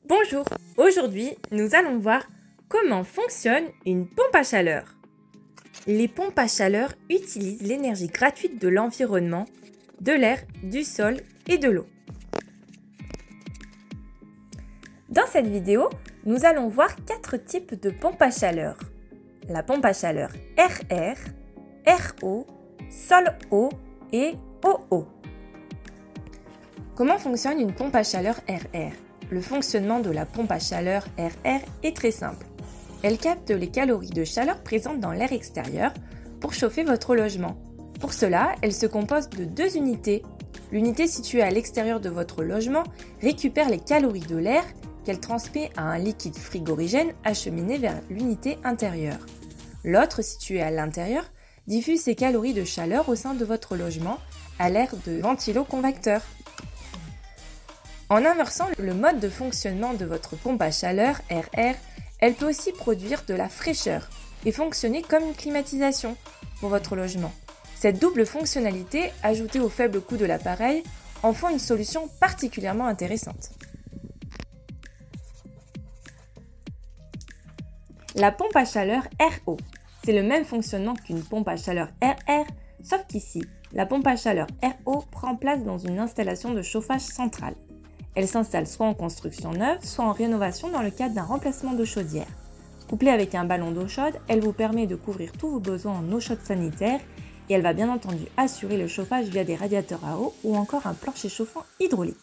Bonjour, aujourd'hui nous allons voir comment fonctionne une pompe à chaleur. Les pompes à chaleur utilisent l'énergie gratuite de l'environnement, de l'air, du sol et de l'eau. Dans cette vidéo, nous allons voir 4 types de pompes à chaleur. La pompe à chaleur RR, RO, Sol-O et OO. Comment fonctionne une pompe à chaleur RR ? Le fonctionnement de la pompe à chaleur RR est très simple. Elle capte les calories de chaleur présentes dans l'air extérieur pour chauffer votre logement. Pour cela, elle se compose de 2 unités. L'unité située à l'extérieur de votre logement récupère les calories de l'air qu'elle transmet à un liquide frigorigène acheminé vers l'unité intérieure. L'autre, située à l'intérieur, diffuse ces calories de chaleur au sein de votre logement à l'air de ventilo-convecteur. En inversant le mode de fonctionnement de votre pompe à chaleur RR, elle peut aussi produire de la fraîcheur et fonctionner comme une climatisation pour votre logement. Cette double fonctionnalité, ajoutée au faible coût de l'appareil, en font une solution particulièrement intéressante. La pompe à chaleur RO. C'est le même fonctionnement qu'une pompe à chaleur RR, sauf qu'ici, la pompe à chaleur RO prend place dans une installation de chauffage central. Elle s'installe soit en construction neuve, soit en rénovation dans le cadre d'un remplacement de chaudière. Couplée avec un ballon d'eau chaude, elle vous permet de couvrir tous vos besoins en eau chaude sanitaire et elle va bien entendu assurer le chauffage via des radiateurs à eau ou encore un plancher chauffant hydraulique.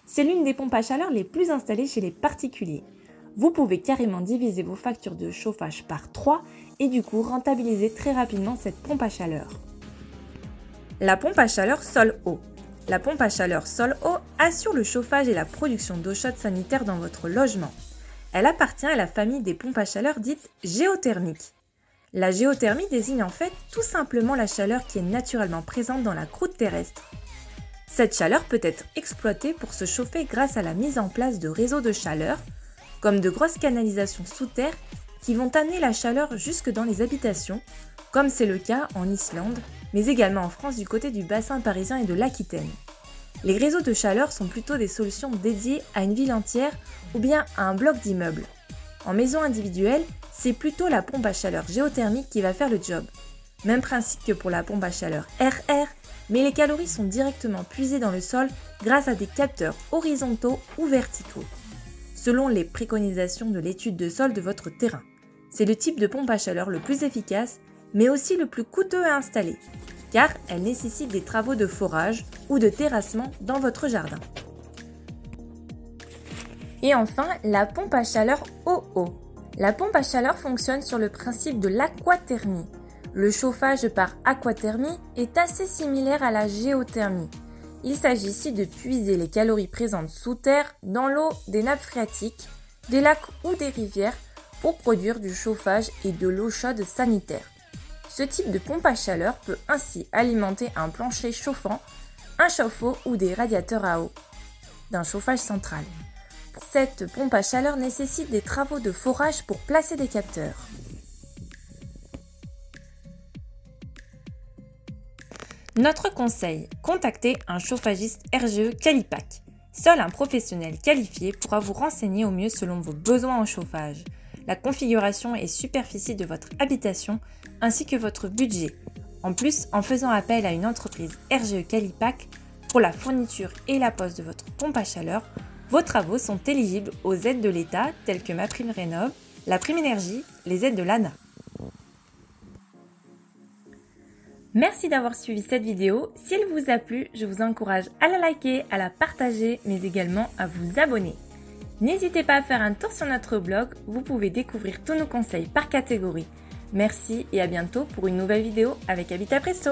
C'est l'une des pompes à chaleur les plus installées chez les particuliers. Vous pouvez carrément diviser vos factures de chauffage par 3 et du coup rentabiliser très rapidement cette pompe à chaleur. La pompe à chaleur Sol-O. La pompe à chaleur Sol-O assure le chauffage et la production d'eau chaude sanitaire dans votre logement. Elle appartient à la famille des pompes à chaleur dites géothermiques. La géothermie désigne en fait tout simplement la chaleur qui est naturellement présente dans la croûte terrestre. Cette chaleur peut être exploitée pour se chauffer grâce à la mise en place de réseaux de chaleur, comme de grosses canalisations sous terre qui vont amener la chaleur jusque dans les habitations, comme c'est le cas en Islande, mais également en France du côté du bassin parisien et de l'Aquitaine. Les réseaux de chaleur sont plutôt des solutions dédiées à une ville entière ou bien à un bloc d'immeubles. En maison individuelle, c'est plutôt la pompe à chaleur géothermique qui va faire le job. Même principe que pour la pompe à chaleur RR, mais les calories sont directement puisées dans le sol grâce à des capteurs horizontaux ou verticaux, selon les préconisations de l'étude de sol de votre terrain. C'est le type de pompe à chaleur le plus efficace, mais aussi le plus coûteux à installer, car elle nécessite des travaux de forage ou de terrassement dans votre jardin. Et enfin, la pompe à chaleur OO. La pompe à chaleur fonctionne sur le principe de l'aquathermie. Le chauffage par aquathermie est assez similaire à la géothermie. Il s'agit ici de puiser les calories présentes sous terre dans l'eau des nappes phréatiques, des lacs ou des rivières pour produire du chauffage et de l'eau chaude sanitaire. Ce type de pompe à chaleur peut ainsi alimenter un plancher chauffant, un chauffe-eau ou des radiateurs à eau d'un chauffage central. Cette pompe à chaleur nécessite des travaux de forage pour placer des capteurs. Notre conseil, contactez un chauffagiste RGE Calipac. Seul un professionnel qualifié pourra vous renseigner au mieux selon vos besoins en chauffage, la configuration et superficie de votre habitation ainsi que votre budget. En plus, en faisant appel à une entreprise RGE Calipac pour la fourniture et la pose de votre pompe à chaleur, vos travaux sont éligibles aux aides de l'État telles que MaPrimeRénov', la prime énergie, les aides de l'ANA. Merci d'avoir suivi cette vidéo. Si elle vous a plu, je vous encourage à la liker, à la partager, mais également à vous abonner. N'hésitez pas à faire un tour sur notre blog, vous pouvez découvrir tous nos conseils par catégorie. Merci et à bientôt pour une nouvelle vidéo avec Habitat Presto.